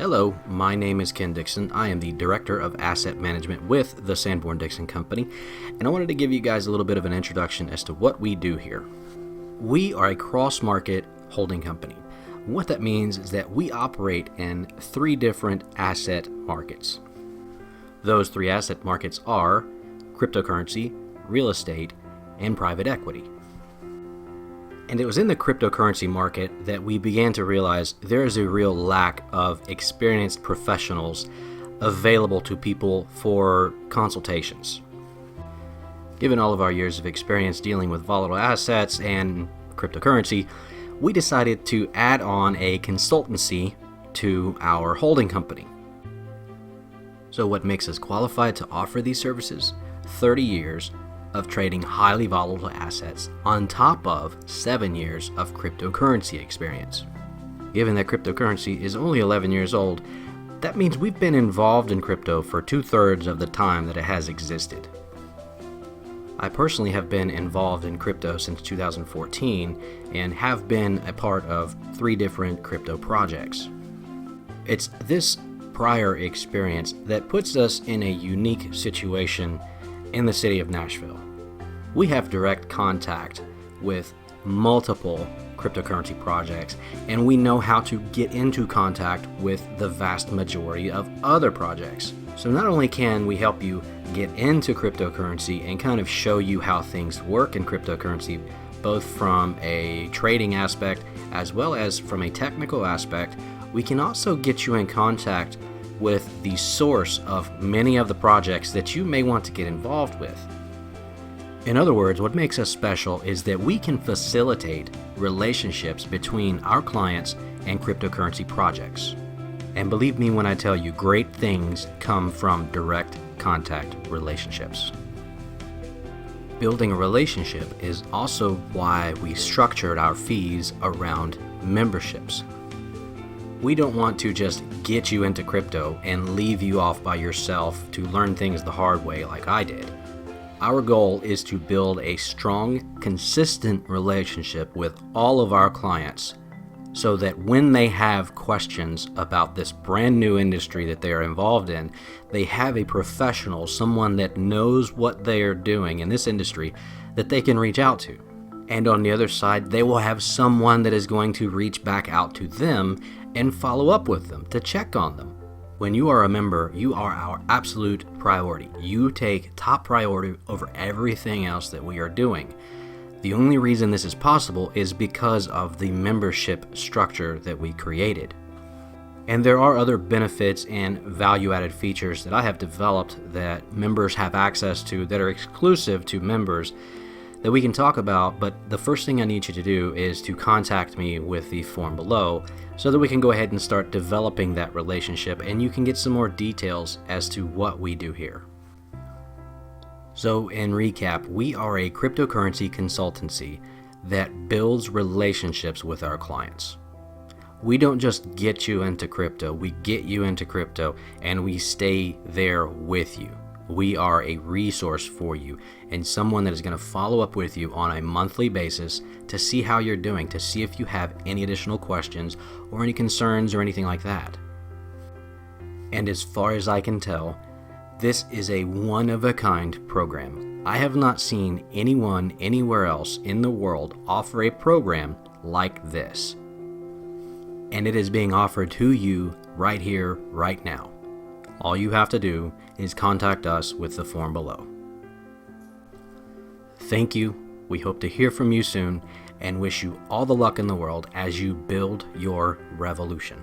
Hello, my name is Ken Dixon. I am the Director of Asset Management with the Sanborn Dixon Company, and I wanted to give you guys a little bit of an introduction as to what we do here. We are a cross-market holding company. What that means is that we operate in 3 different asset markets. Those 3 asset markets are cryptocurrency, real estate, and private equity. And it was in the cryptocurrency market that we began to realize there is a real lack of experienced professionals available to people for consultations. Given all of our years of experience dealing with volatile assets and cryptocurrency, we decided to add on a consultancy to our holding company. So what makes us qualified to offer these services? 30 years of trading highly volatile assets on top of 7 years of cryptocurrency experience. Given that cryptocurrency is only 11 years old, that means we've been involved in crypto for 2/3 of the time that it has existed. I personally have been involved in crypto since 2014 and have been a part of 3 different crypto projects. It's this prior experience that puts us in a unique situation in the city of Nashville. We have direct contact with multiple cryptocurrency projects, and we know how to get into contact with the vast majority of other projects. So not only can we help you get into cryptocurrency and kind of show you how things work in cryptocurrency, both from a trading aspect as well as from a technical aspect, we can also get you in contact with the source of many of the projects that you may want to get involved with. In other words, what makes us special is that we can facilitate relationships between our clients and cryptocurrency projects. And believe me when I tell you, great things come from direct contact relationships. Building a relationship is also why we structured our fees around memberships. We don't want to just get you into crypto and leave you off by yourself to learn things the hard way like I did. Our goal is to build a strong, consistent relationship with all of our clients so that when they have questions about this brand new industry that they are involved in, they have a professional, someone that knows what they are doing in this industry that they can reach out to. And on the other side, they will have someone that is going to reach back out to them and follow up with them to check on them. When you are a member, you are our absolute priority. You take top priority over everything else that we are doing. The only reason this is possible is because of the membership structure that we created. And there are other benefits and value-added features that I have developed that members have access to that are exclusive to members that we can talk about, but the first thing I need you to do is to contact me with the form below so that we can go ahead and start developing that relationship and you can get some more details as to what we do here. So in recap, we are a cryptocurrency consultancy that builds relationships with our clients. We don't just get you into crypto, we get you into crypto and we stay there with you. We are a resource for you and someone that is going to follow up with you on a monthly basis to see how you're doing, to see if you have any additional questions or any concerns or anything like that. And as far as I can tell, this is a one-of-a-kind program. I have not seen anyone anywhere else in the world offer a program like this. And it is being offered to you right here, right now. All you have to do is contact us with the form below. Thank you. We hope to hear from you soon and wish you all the luck in the world as you build your revolution.